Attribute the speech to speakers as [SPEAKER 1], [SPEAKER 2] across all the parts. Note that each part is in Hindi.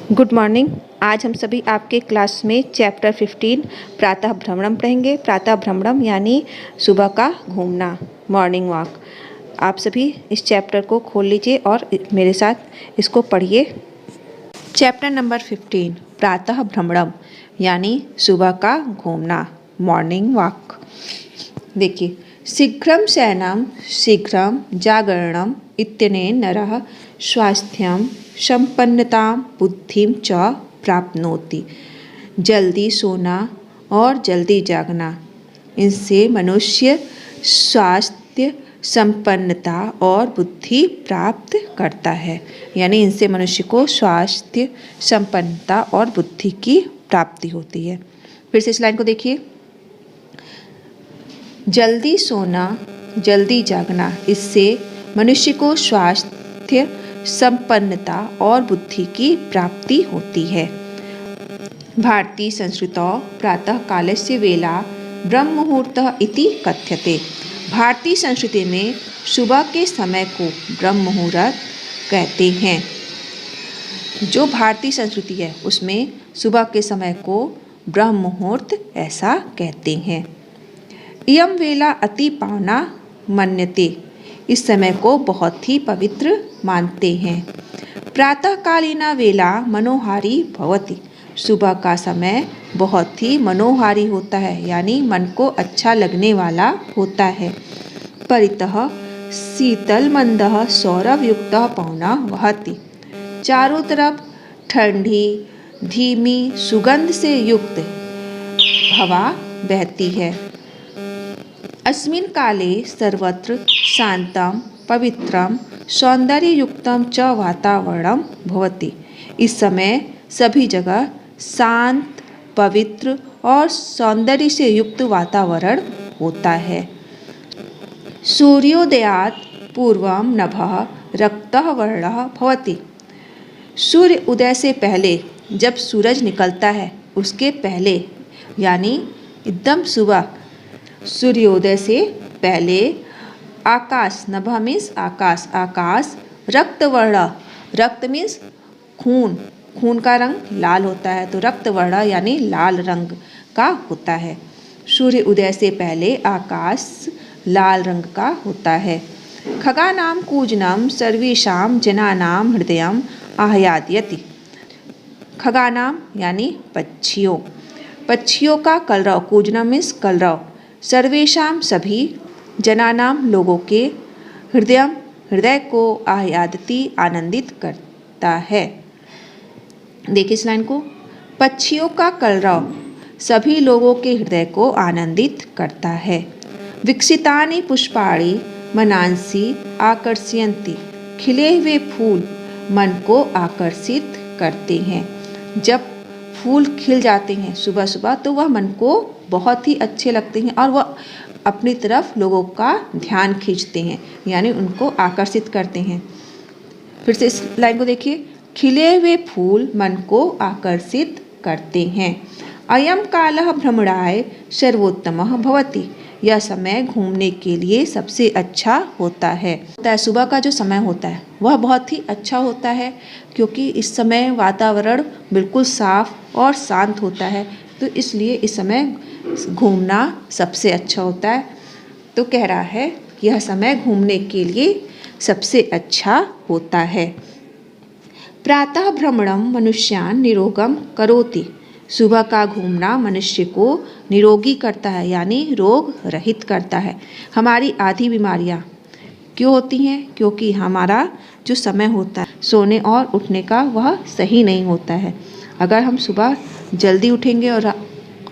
[SPEAKER 1] Good morning. आज हम सभी आपके क्लास में चैप्टर 15 प्रातः भ्रमणम पढ़ेंगे। प्रातः भ्रमणम यानी सुबह का घूमना, मॉर्निंग वॉक। आप सभी इस चैप्टर को खोल लीजिए और मेरे साथ इसको पढ़िए। चैप्टर नंबर 15 प्रातः भ्रमणम यानी सुबह का घूमना, मॉर्निंग वॉक। देखिए, शीघ्रं शयनं शीघ्रं जागरणम् इत्यनेन नरः स्वास्थ्यं संपन्नतां बुद्धिं च प्राप्नोति। जल्दी सोना और जल्दी जागना, इनसे मनुष्य स्वास्थ्य संपन्नता और बुद्धि प्राप्त करता है। यानी इनसे मनुष्य को स्वास्थ्य संपन्नता और बुद्धि की प्राप्ति होती है। फिर से इस लाइन को देखिए, जल्दी सोना जल्दी जागना, इससे मनुष्य को स्वास्थ्य संपन्नता और बुद्धि की प्राप्ति होती है। भारतीय संस्कृतौ प्रातः कालस्य वेला ब्रह्म मुहूर्तः इति कथ्यते। भारतीय संस्कृति में सुबह के समय को ब्रह्म मुहूर्त कहते हैं। जो भारतीय संस्कृति है उसमें सुबह के समय को ब्रह्म मुहूर्त ऐसा कहते हैं। इयं वेला अति पावना मन्यते, इस समय को बहुत ही पवित्र मानते हैं। प्रातःकालीना वेला मनोहारी भवति, सुबह का समय बहुत ही मनोहारी होता है, यानी मन को अच्छा लगने वाला होता है। परितः शीतल मंदः सौरभयुक्तः पवना वहति, चारों तरफ ठंडी धीमी सुगंध से युक्त हवा बहती है। अस्मिन् काले सर्वत्र शांतं पवित्रं सौंदर्ययुक्तं च वातावरणं भवति, इस समय सभी जगह शांत पवित्र और सौंदर्य से युक्त वातावरण होता है। सूर्योदयात् पूर्वं नभः रक्तः वर्णः भवति, सूर्य उदय से पहले जब सूरज निकलता है उसके पहले यानी एकदम सुबह सूर्योदय से पहले आकाश, नभः मीन्स आकाश, आकाश रक्त वर्ण, रक्त मीन्स खून, खून का रंग लाल होता है तो रक्त वर्ण यानी लाल रंग का होता है। सूर्य उदय से पहले आकाश लाल रंग का होता है। खगानां कूजनं सर्वेषां जनानां हृदयं आह्लादयति, खगानां यानी पक्षियों, पक्षियों का कलरव, कूजनम मीन्स कलरव, सर्वेषां सभी, जनानाम लोगों के, हृदय को आह्लादति आनंदित करता है। देखिए इस लाइन को, पक्षियों का कलरव सभी लोगों के हृदय को आनंदित करता है। विकसितानि पुष्पाणि मनांसि आकर्षयन्ति, खिले हुए फूल मन को आकर्षित करते हैं। जब फूल खिल जाते हैं सुबह सुबह तो वह मन को बहुत ही अच्छे लगते हैं और वह अपनी तरफ लोगों का ध्यान खींचते हैं, यानी उनको आकर्षित करते हैं। फिर से इस लाइन को देखिए, खिले हुए फूल मन को आकर्षित करते हैं। अयं कालः भ्रमणाय सर्वोत्तमः भवति, यह समय घूमने के लिए सबसे अच्छा होता है। सुबह का जो समय होता है वह बहुत ही अच्छा होता है, क्योंकि इस समय वातावरण बिल्कुल साफ और शांत होता है, तो इसलिए इस समय घूमना सबसे अच्छा होता है। तो कह रहा है यह समय घूमने के लिए सबसे अच्छा होता है। प्रातः भ्रमणं मनुष्यान् निरोगं करोति, सुबह का घूमना मनुष्य को निरोगी करता है, यानी रोग रहित करता है। हमारी आधी बीमारियां क्यों होती हैं? क्योंकि हमारा जो समय होता है सोने और उठने का वह सही नहीं होता है। अगर हम सुबह जल्दी उठेंगे और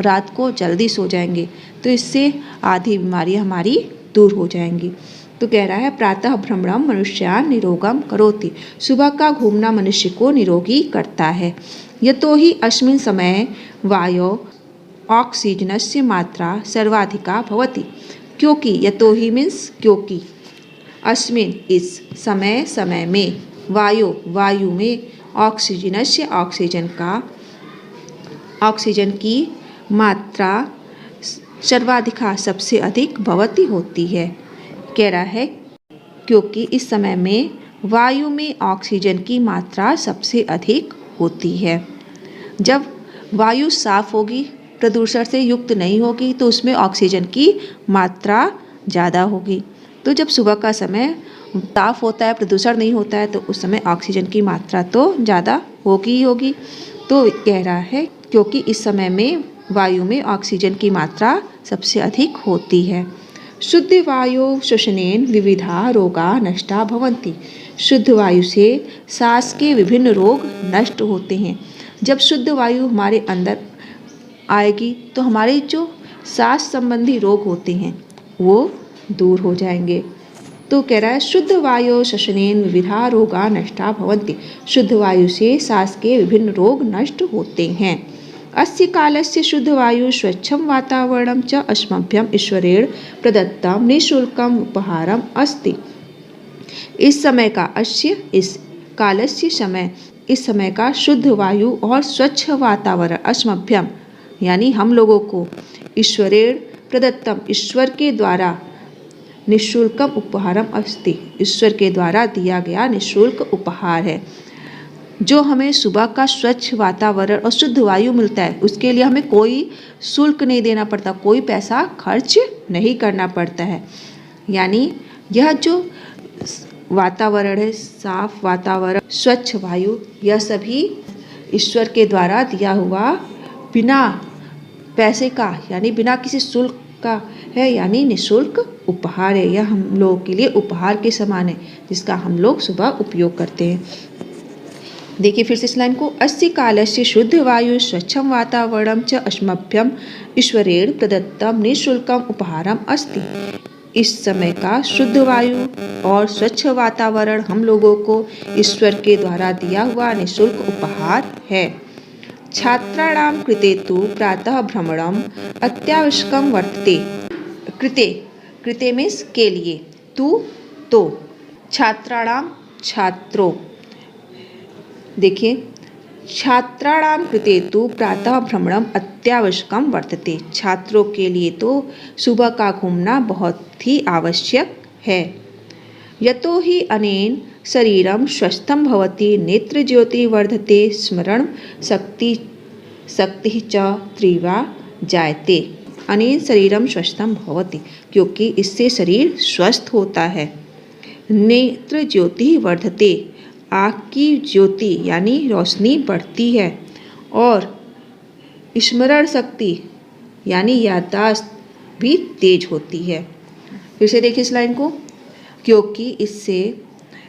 [SPEAKER 1] रात को जल्दी सो जाएंगे तो इससे आधी बीमारियां हमारी दूर हो जाएंगी। तो कह रहा है प्रातः भ्रमणं मनुष्यान् निरोगं करोति, सुबह का घूमना मनुष्य को निरोगी करता है। यतो हि अस्मिन् समये वायोः ऑक्सीजनस्य मात्रा सर्वाधिका भवति, क्योंकि यतो हि मीन्स क्योंकि, अस्मिन् इस समय में, वायु में, ऑक्सीजनस्य ऑक्सीजन की मात्रा सर्वाधिका सबसे अधिक भवति होती है। कह रहा है क्योंकि इस समय में वायु में ऑक्सीजन की मात्रा सबसे अधिक होती है। जब वायु साफ होगी, प्रदूषण से युक्त नहीं होगी, तो उसमें ऑक्सीजन की मात्रा ज़्यादा होगी। तो जब सुबह का समय साफ होता है, प्रदूषण नहीं होता है, तो उस समय ऑक्सीजन की मात्रा तो ज़्यादा होगी ही होगी। तो कह रहा है क्योंकि इस समय में वायु में ऑक्सीजन की मात्रा सबसे अधिक होती है। शुद्ध वायु श्वसनेन विविधा रोगा नष्टा भवन्ति। शुद्ध वायु से सांस के विभिन्न रोग नष्ट होते हैं। जब शुद्ध वायु हमारे अंदर आएगी तो हमारे जो सांस संबंधी रोग होते हैं वो दूर हो जाएंगे। तो कह रहा है शुद्ध वायु श्वसनेन विविधा रोगा नष्टा भवन्ति। शुद्ध वायु से सांस के विभिन्न रोग नष्ट होते हैं। अस्य कालस्य शुद्ध वायु स्वच्छं वातावरणं च अस्मभ्यं ईश्वरेण प्रदत्तं निःशुल्कम् उपहारम् अस्ति। इस समय का इस कालस्य समय, इस समय का शुद्ध वायु और स्वच्छ वातावरण अस्मभ्यम यानी हम लोगों को ईश्वरेण प्रदत्तम ईश्वर के द्वारा निःशुल्कम उपहारम अस्ति। ईश्वर के द्वारा दिया गया निःशुल्क उपहार है। जो हमें सुबह का स्वच्छ वातावरण और शुद्ध वायु मिलता है उसके लिए हमें कोई शुल्क नहीं देना पड़ता, कोई पैसा खर्च नहीं करना पड़ता है। यानी यह जो वातावरण है, साफ वातावरण, स्वच्छ वायु, यह सभी ईश्वर के द्वारा दिया हुआ बिना पैसे का यानी बिना किसी शुल्क का है, यानी निःशुल्क उपहार है। यह हम लोगों के लिए उपहार के समान है जिसका हम लोग सुबह उपयोग करते हैं। देखिए फिर से इस लाइन को, अस्य कालस्य शुद्ध वायु स्वच्छं वातावरणं च अस्मभ्यं ईश्वरेण प्रदत्तं निःशुल्कम् उपहारम् अस्ति। इस समय का शुद्ध वायु और स्वच्छ वातावरण हम लोगों को ईश्वर के द्वारा दिया हुआ निःशुल्क उपहार है। छात्राणां कृते तु प्रातः भ्रमणम् अत्यावश्यकं वर्तते। कृते मीन्स के लिए, तु तो, छात्राणां छात्रों। देखिए छात्राणां कृते तु प्रातः भ्रमणम् अत्यावश्यकं वर्तते। छात्रों के लिए तो सुबह का घूमना बहुत ही आवश्यक है। यतो हि अनेन शरीरं स्वस्थं भवति, नेत्र ज्योति वर्धते, स्मरण शक्ति च तीव्रा जायते। अनेन शरीरं स्वस्थं भवति, क्योंकि इससे शरीर स्वस्थ होता है। नेत्र ज्योति वर्धते, आँख की ज्योति यानी रोशनी बढ़ती है। और स्मरण शक्ति यानी याददाश्त भी तेज होती है। फिर से देखिए इस लाइन को, क्योंकि इससे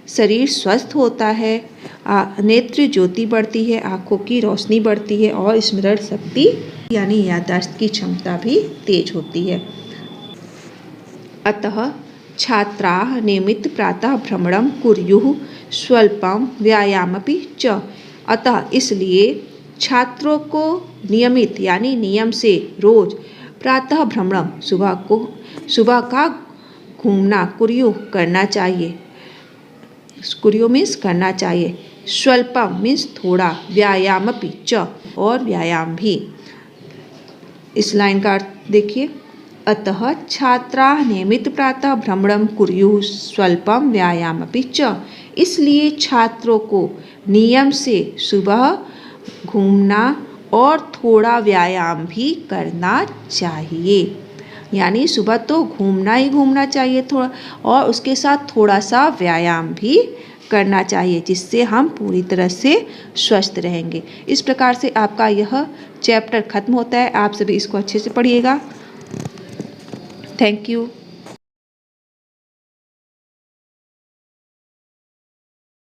[SPEAKER 1] शरीर स्वस्थ होता है, नेत्र ज्योति बढ़ती है, आँखों की रोशनी बढ़ती है और स्मरण शक्ति यानी याददाश्त की क्षमता भी तेज होती है। अतः छात्राः नियमित प्रातः भ्रमणं कुर्युः स्वल्पं व्यायामपि च। अतः इसलिए छात्रों को नियमित यानी नियम से रोज प्रातः भ्रमणम सुबह का घूमना कुर्यु करना चाहिए। कुर्यु मीन्स करना चाहिए, स्वल्पम मीन्स थोड़ा, व्यायामपि च और व्यायाम भी। इस लाइन का अर्थ देखिए, अतः छात्राः नियमित प्रातः भ्रमणं कुर्युः स्वल्पं व्यायामपि च। इसलिए छात्रों को नियम से सुबह घूमना और थोड़ा व्यायाम भी करना चाहिए। यानी सुबह तो घूमना ही घूमना चाहिए थोड़ा, और उसके साथ थोड़ा सा व्यायाम भी करना चाहिए, जिससे हम पूरी तरह से स्वस्थ रहेंगे। इस प्रकार से आपका यह चैप्टर खत्म होता है। आप सभी इसको अच्छे से पढ़िएगा। Thank you.